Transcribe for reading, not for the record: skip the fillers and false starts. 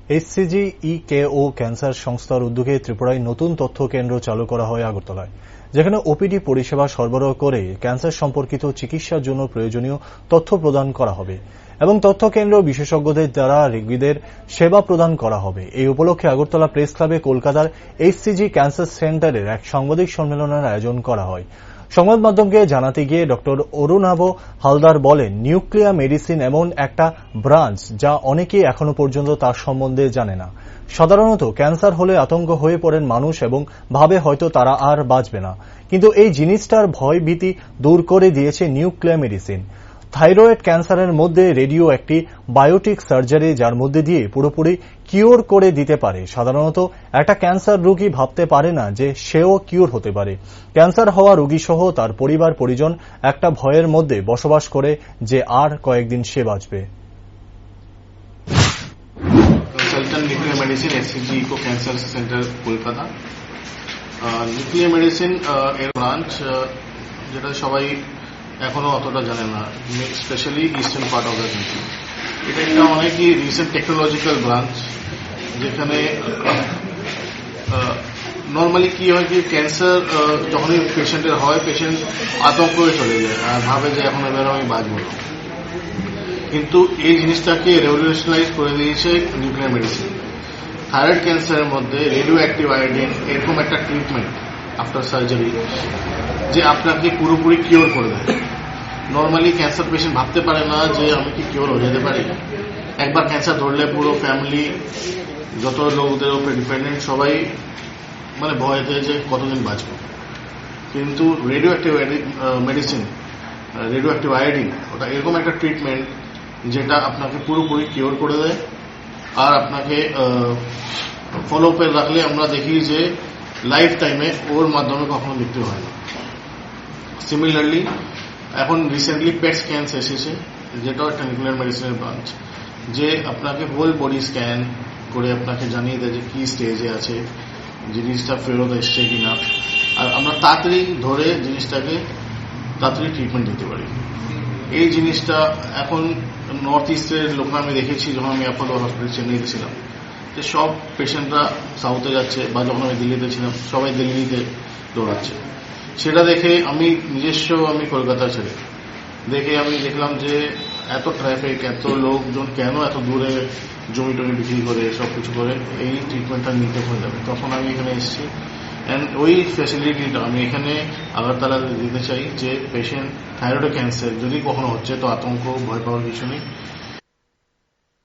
HCG-EKO cancer সংস্থার উদ্যোগে ত্রিপুরায় নতুন তথ্য কেন্দ্র চালু করা হয় আগরতলায়, যেখানে ওপিডি পরিষেবা সরবরাহ করে ক্যান্সার সম্পর্কিত চিকিৎসার জন্য প্রয়োজনীয় তথ্য প্রদান করা হবে এবং তথ্য কেন্দ্র বিশেষজ্ঞদের দ্বারা রোগীদের সেবা প্রদান করা হবে। এই উপলক্ষে আগরতলা প্রেস ক্লাবে কলকাতার HCG ক্যান্সার সেন্টারের এক সাংবাদিক সম্মেলনের আয়োজন করা হয়। সংবাদ মাধ্যমকে জানাতে গিয়ে ডক্টর অরুণাভ হালদার বলেন, নিউক্লিয়ার মেডিসিন এমন একটা ব্রাঞ্চ যা অনেকেই এখনো পর্যন্ত তার সম্বন্ধে জানে না। সাধারণত ক্যান্সার হলে আতঙ্ক হয়ে পড়েন মানুষ এবং ভাবে হয়তো তারা আর বাঁচবে না, কিন্তু এই জিনিসটার ভয় ভীতি দূর করে দিয়েছে নিউক্লিয়ার মেডিসিন। থাইরয়েড ক্যান্সারের মধ্যে রেডিও একটি বায়োটিক সার্জারি, যার মধ্যে দিয়ে পুরোপুরি কিওর করে দিতে পারে। সাধারণত একটা ক্যান্সার রোগী ভাবতে পারে না যে সেও কিওর হতে পারে। ক্যান্সার হওয়া রোগী সহ তার পরিবার পরিজন একটা ভয়ের মধ্যে বসবাস করে যে আর কয়েকদিন সে বাঁচবে। Consultant nuclear medicine HCG-EKO cancer centre Kolkata. Nuclear medicine এর ব্রাঞ্চ যেটা সবাই এখনো অতটা জানে না, specially eastern part of the country. এটা একটা অনেকই রিসেন্ট টেকনোলজিক্যাল ব্রাঞ্চ, যেখানে নর্মালি কি হয় কি ক্যান্সার যখনই পেশেন্টের হয়, পেশেন্ট আতঙ্ক হয়ে চলে যায় আর ভাবে যে এখন এবার আমি বাঁচবো না। কিন্তু এই জিনিসটাকে রেভলিউশনাইজ করে দিয়েছে নিউক্লিয়ার মেডিসিন। থাইরয়েড ক্যান্সারের মধ্যে রেডিও অ্যাক্টিভ আয়োডিন এরকম একটা ট্রিটমেন্ট আফটার সার্জারি যে আপনাকে পুরোপুরি কিওর করে দেয়। নর্মালি ক্যান্সার পেশেন্ট ভাবতে পারে না যে আমি কি কিওর হয়ে যেতে পারি। একবার ক্যান্সার ধরলে পুরো ফ্যামিলি, যত লোকদের উপরে ডিপেন্ডেন্ট, সবাই মানে ভয়তে যে কতদিন বাঁচব। কিন্তু radio active medicine, radio active iodine, ওটা এরকম একটা ট্রিটমেন্ট যেটা আপনাকে পুরোপুরি কিওর করে দেয়। আর আপনাকে ফলো আপে রাখলে আমরা দেখি যে লাইফ টাইমে ওর মাধ্যমে কখনো মৃত্যু হয় না। সিমিলারলি এখন রিসেন্টলি পেট স্ক্যান এসেছে, যেটাও একটা নিউক্লিয়ার মেডিসিনের ব্রাঞ্চ, যে আপনাকে হোল বডি স্ক্যান করে আপনাকে জানিয়ে দেয় যে কি স্টেজে আছে, জিনিসটা ফেরত এসছে কিনা, আর আমরা তাড়াতাড়ি ধরে জিনিসটাকে তাড়াতাড়ি ট্রিটমেন্ট দিতে পারি। এই জিনিসটা এখন নর্থ ইস্টের লোক আমি দেখেছি, যখন আমি অ্যাপোলো হসপিটাল চেন্নাইতে ছিলাম, যে সব পেশেন্টরা সাউথে যাচ্ছে, বা যখন আমি দিল্লিতে ছিলাম সবাই দিল্লিতে দৌড়াচ্ছে। সেটা দেখে আমি নিজস্ব কলকাতা ছেড়ে দেখে আমি দেখলাম যে এত ট্রাফিক, এত লোকজন কেন এত দূরে জমি টমি বিক্রি করে সবকিছু করে এই ট্রিটমেন্টটা নিতে হয়ে যাবে। তখন আমি এখানে এসেছি অ্যান্ড ওই ফ্যাসিলিটিটা আমি এখানে আগরতলা দিতে চাই, যে পেশেন্ট থাইরয়েড ক্যান্সার যদি কখনো হচ্ছে তো আতঙ্ক ভয় পাওয়ার কিছু নেই।